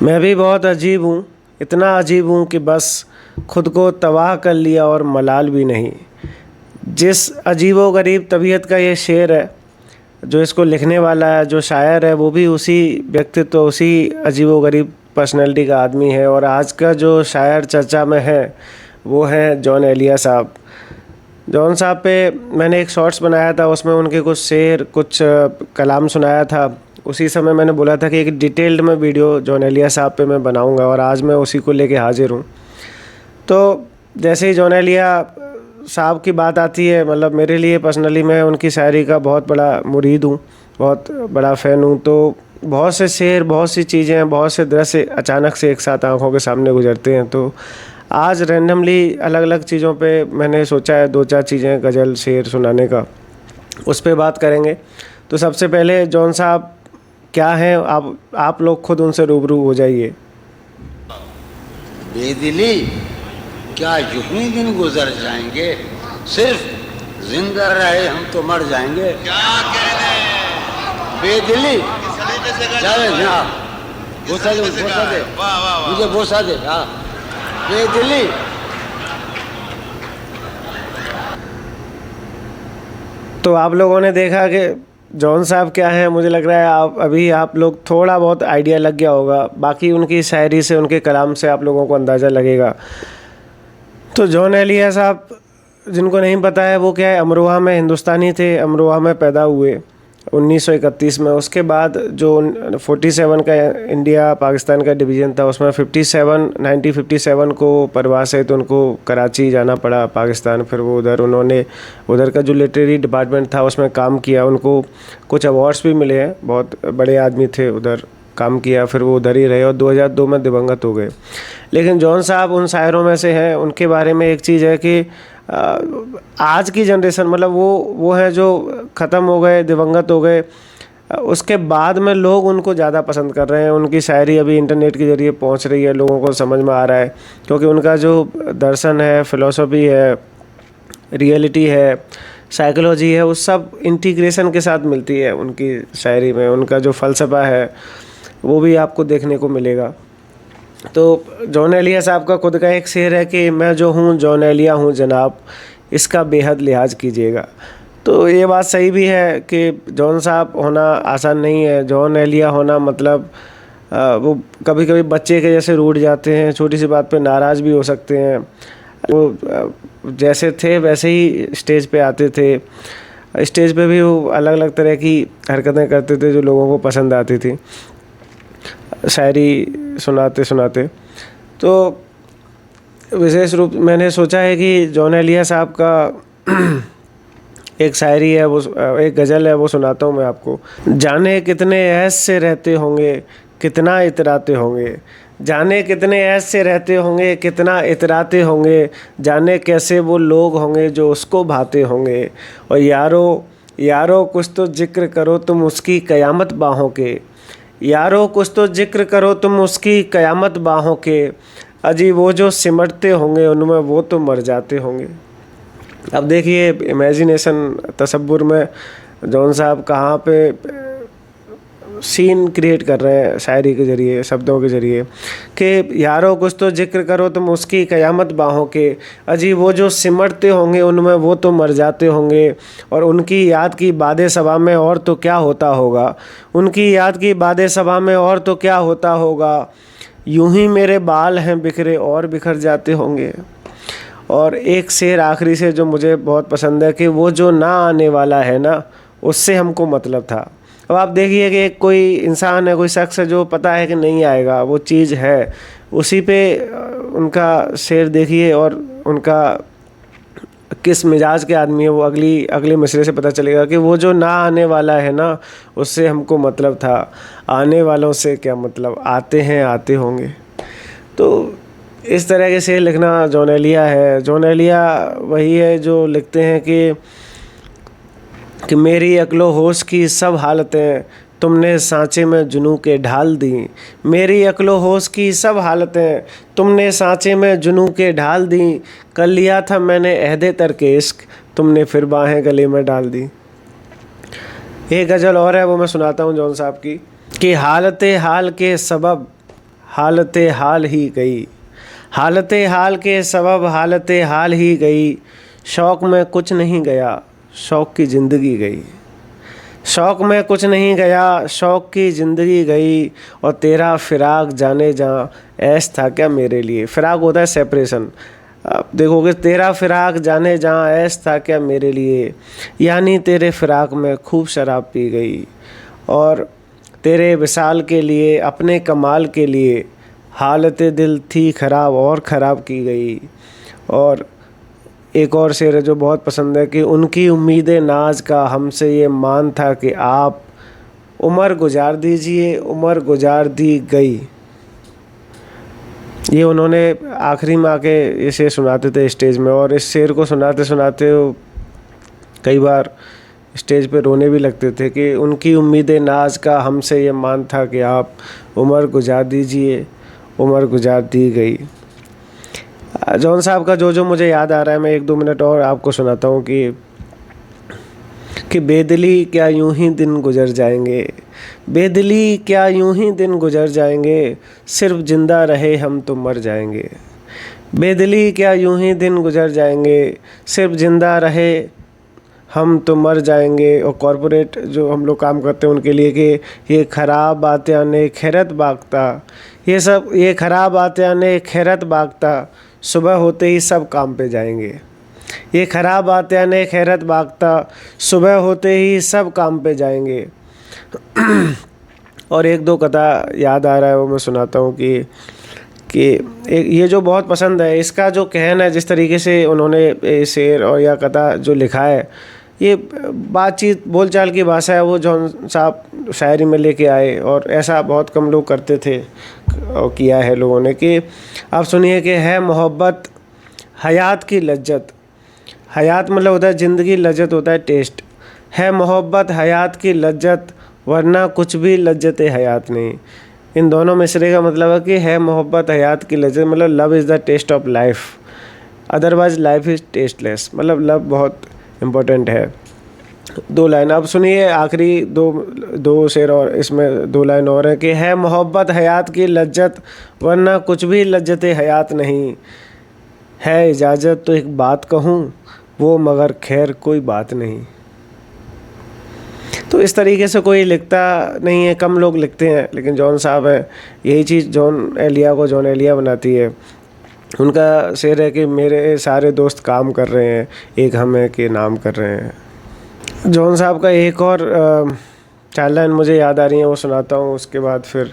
मैं भी बहुत अजीब हूँ, इतना अजीब हूँ कि बस खुद को तबाह कर लिया और मलाल भी नहीं। जिस अजीबो गरीब तबीयत का ये शेर है, जो इसको लिखने वाला है, जो शायर है, वो भी उसी व्यक्तित्व, उसी अजीबो गरीब पर्सनैलिटी का आदमी है। और आज का जो शायर चर्चा में है वो है जॉन एलिया साहब। जॉन साहब पे मैंने एक शॉर्ट्स बनाया था, उसमें उनके कुछ शेर, कुछ कलाम सुनाया था। उसी समय मैंने बोला था कि एक डिटेल्ड में वीडियो जॉन एलिया साहब पे मैं बनाऊंगा, और आज मैं उसी को लेके हाजिर हूँ। तो जैसे ही जॉन एलिया साहब की बात आती है, मतलब मेरे लिए पर्सनली मैं उनकी शायरी का बहुत बड़ा मुरीद हूँ, बहुत बड़ा फ़ैन हूँ। तो बहुत से शेर, बहुत सी चीज़ें, बहुत से दृश्य अचानक से एक साथ आंखों के सामने गुजरते हैं। तो आज रैंडमली अलग अलग चीज़ों पे मैंने सोचा है दो चार चीज़ें गज़ल शेर सुनाने का, उस पर बात करेंगे। तो सबसे पहले जॉन साहब क्या हैं, आप लोग खुद उनसे रूबरू हो जाइए। बेदिली क्या यूं ही दिन गुजर जाएंगे, सिर्फ जिंदा रहे हम तो मर जाएंगे। क्या कहने बेदिली चले ना, बोसा दे, वाह वाह वाह। मुझे बोसा दे। हाँ, बेदिली तो आप लोगों ने देखा कि जॉन साहब क्या हैं। मुझे लग रहा है आप लोग थोड़ा बहुत आइडिया लग गया होगा, बाकी उनकी शायरी से, उनके कलाम से आप लोगों को अंदाज़ा लगेगा। तो जॉन एलिया साहब, जिनको नहीं पता है, वो क्या है, अमरोहा में हिंदुस्तानी थे, अमरोहा में पैदा हुए 1931 में। उसके बाद जो 47 का इंडिया पाकिस्तान का डिवीज़न था, उसमें 1957 को परवास है, तो उनको कराची जाना पड़ा पाकिस्तान। फिर वो उन्होंने उधर का जो लिटरेरी डिपार्टमेंट था उसमें काम किया। उनको कुछ अवार्ड्स भी मिले हैं, बहुत बड़े आदमी थे, उधर काम किया। फिर वो उधर ही रहे और 2002 में दिवंगत हो गए। लेकिन जॉन साहब उन शायरों में से हैं। उनके बारे में एक चीज़ है कि आज की जनरेशन, मतलब वो है जो ख़त्म हो गए, दिवंगत हो गए, उसके बाद में लोग उनको ज़्यादा पसंद कर रहे हैं। उनकी शायरी अभी इंटरनेट के ज़रिए पहुंच रही है, लोगों को समझ में आ रहा है, क्योंकि उनका जो दर्शन है, फ़िलोसफी है, रियलिटी है, साइकोलॉजी है, वो सब इंटीग्रेशन के साथ मिलती है उनकी शायरी में। उनका जो फ़लसफ़ा है वो भी आपको देखने को मिलेगा। तो जॉन एलिया साहब का खुद का एक शेर है कि मैं जो हूँ जॉन एलिया हूँ जनाब, इसका बेहद लिहाज कीजिएगा। तो ये बात सही भी है कि जॉन साहब होना आसान नहीं है। जॉन एलिया होना मतलब वो कभी कभी बच्चे के जैसे रूठ जाते हैं, छोटी सी बात पे नाराज़ भी हो सकते हैं। वो जैसे थे वैसे ही स्टेज पे आते थे। स्टेज पे भी वो अलग अलग तरह की हरकतें करते थे जो लोगों को पसंद आती थी, शायरी सुनाते सुनाते। तो विशेष रूप मैंने सोचा है कि जॉन एलिया साहब का एक शायरी है, वो एक गज़ल है, वो सुनाता हूँ मैं आपको। जाने कितने ऐश से रहते होंगे, कितना इतराते होंगे, जाने कितने ऐश से रहते होंगे, कितना इतराते होंगे, जाने कैसे वो लोग होंगे जो उसको भाते होंगे। और यारो यारो कुछ तो जिक्र करो तुम उसकी क़यामत बाहों के, यारो कुछ तो जिक्र करो तुम उसकी क़यामत बाहों के, अजी वो जो सिमटते होंगे उनमें वो तो मर जाते होंगे। अब देखिए इमेजिनेशन, तसव्वुर में जॉन साहब कहाँ पे सीन क्रिएट कर रहे हैं शायरी के ज़रिए, शब्दों के ज़रिए, कि यारो कुछ तो जिक्र करो तुम उसकी क़यामत बाहों के, अजी वो जो सिमटते होंगे उनमें वो तो मर जाते होंगे। और उनकी याद की बादे सभा में और तो क्या होता होगा, उनकी याद की बादे सभा में और तो क्या होता होगा, यूं ही मेरे बाल हैं बिखरे और बिखर जाते होंगे। और एक शेर आखिरी से जो मुझे बहुत पसंद है कि वो जो ना आने वाला है ना, उससे हमको मतलब था। अब आप देखिए कि कोई इंसान है, कोई शख्स है जो पता है कि नहीं आएगा, वो चीज़ है, उसी पे उनका शेर देखिए और उनका किस मिजाज के आदमी है वो अगले मिसरे से पता चलेगा कि वो जो ना आने वाला है ना, उससे हमको मतलब था, आने वालों से क्या मतलब, आते हैं आते होंगे। तो इस तरह के शेर लिखना जॉन एलिया है। जॉन एलिया वही है जो लिखते हैं कि मेरी अक्लो होश की सब हालतें तुमने सांचे में जुनू के ढाल दी, मेरी अक्लो होश की सब हालतें तुमने सांचे में जुनू के ढाल दी, कर लिया था मैंने अहदे तरके इश्क, तुमने फिर बाहें गले में डाल दी। एक गज़ल और है, वो मैं सुनाता हूँ जॉन साहब की, कि हालते हाल के सबब हालत हाल ही गई, हालत हाल के सबब हालत हाल ही गई, शौक़ में कुछ नहीं गया, शौक़ की ज़िंदगी गई, शौक़ में कुछ नहीं गया, शौक़ की ज़िंदगी गई, और तेरा फ़िराक जाने जहाँ ऐस था क्या मेरे लिए। फ़िराक होता है सेपरेशन। आप देखोगे तेरा फ़िराक जाने जहाँ ऐस था क्या मेरे लिए, यानी तेरे फ़िराक में खूब शराब पी गई, और तेरे विसाल के लिए अपने कमाल के लिए हालत दिल थी ख़राब और ख़राब की गई। और एक और शेर है जो बहुत पसंद है कि उनकी उम्मीदें नाज का हमसे ये मान था कि आप उम्र गुजार दीजिए, उम्र गुजार दी गई। ये उन्होंने आखिरी में आके ये शेर सुनाते थे स्टेज में, और इस शेर को सुनाते सुनाते वो कई बार स्टेज पे रोने भी लगते थे कि उनकी उम्मीदें नाज का हमसे ये मान था कि आप उम्र गुजार दीजिए, उम्र गुजार दी गई। जॉन साहब का जो मुझे याद आ रहा है, मैं 1-2 मिनट और आपको सुनाता हूँ कि बेदिली क्या यूं ही दिन गुजर जाएंगे, बेदिली क्या यूं ही दिन गुजर जाएंगे, सिर्फ जिंदा रहे हम तो मर जाएंगे। बेदिली क्या यूं ही दिन गुजर जाएंगे, सिर्फ जिंदा रहे हम तो मर जाएंगे। और कॉरपोरेट जो हम लोग काम करते हैं उनके लिए कि ये ख़राब बातें आने खैरत बागता, ये ख़राब बातें आने खैरत बागता, सुबह होते ही सब काम पे जाएंगे। ये ख़राब बातें आने खैरत बागता, सुबह होते ही सब काम पे जाएंगे। और 1-2 कथा याद आ रहा है वो मैं सुनाता हूँ कि ये जो बहुत पसंद है, इसका जो कहना है, जिस तरीके से उन्होंने शेर और या कथा जो लिखा है, ये बातचीत बोलचाल की भाषा है, वो जॉन साहब शायरी में लेके आए, और ऐसा बहुत कम लोग करते थे और किया है लोगों ने। कि आप सुनिए कि है मोहब्बत हयात की लज्जत, हयात मतलब होता है ज़िंदगी, लज्जत होता है टेस्ट। है मोहब्बत हयात की लज्जत, वरना कुछ भी लज्जत हयात नहीं। इन दोनों मिसरे का मतलब है कि है मोहब्बत हयात की लज्जत, मतलब love is the taste of life, otherwise life is tasteless. मतलब लव बहुत इम्पोर्टेंट है। 2 लाइन आप सुनिए, आखिरी दो शेर और इसमें 2 लाइन और है कि है मोहब्बत हयात की लज्जत, वरना कुछ भी लज्जत हयात नहीं। है इजाज़त तो एक बात कहूँ, वो मगर खैर कोई बात नहीं। तो इस तरीके से कोई लिखता नहीं है, कम लोग लिखते हैं, लेकिन जॉन साहब हैं, यही चीज़ जॉन एलिया को जॉन एलिया बनाती है। उनका शेर है कि मेरे सारे दोस्त काम कर रहे हैं, एक हमें के नाम कर रहे हैं। जॉन साहब का एक और 4 लाइन मुझे याद आ रही हैं, वो सुनाता हूँ, उसके बाद फिर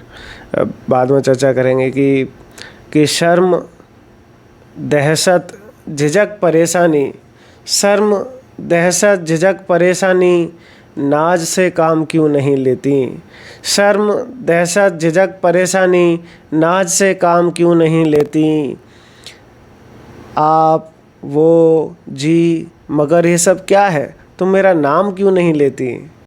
बाद में चर्चा करेंगे कि शर्म दहशत झिझक परेशानी, शर्म दहशत झिझक परेशानी, नाज से काम क्यों नहीं लेती। शर्म दहशत झिझक परेशानी, नाज से काम क्यों नहीं लेती। आप वो जी मगर ये सब क्या है, तुम मेरा नाम क्यों नहीं लेती।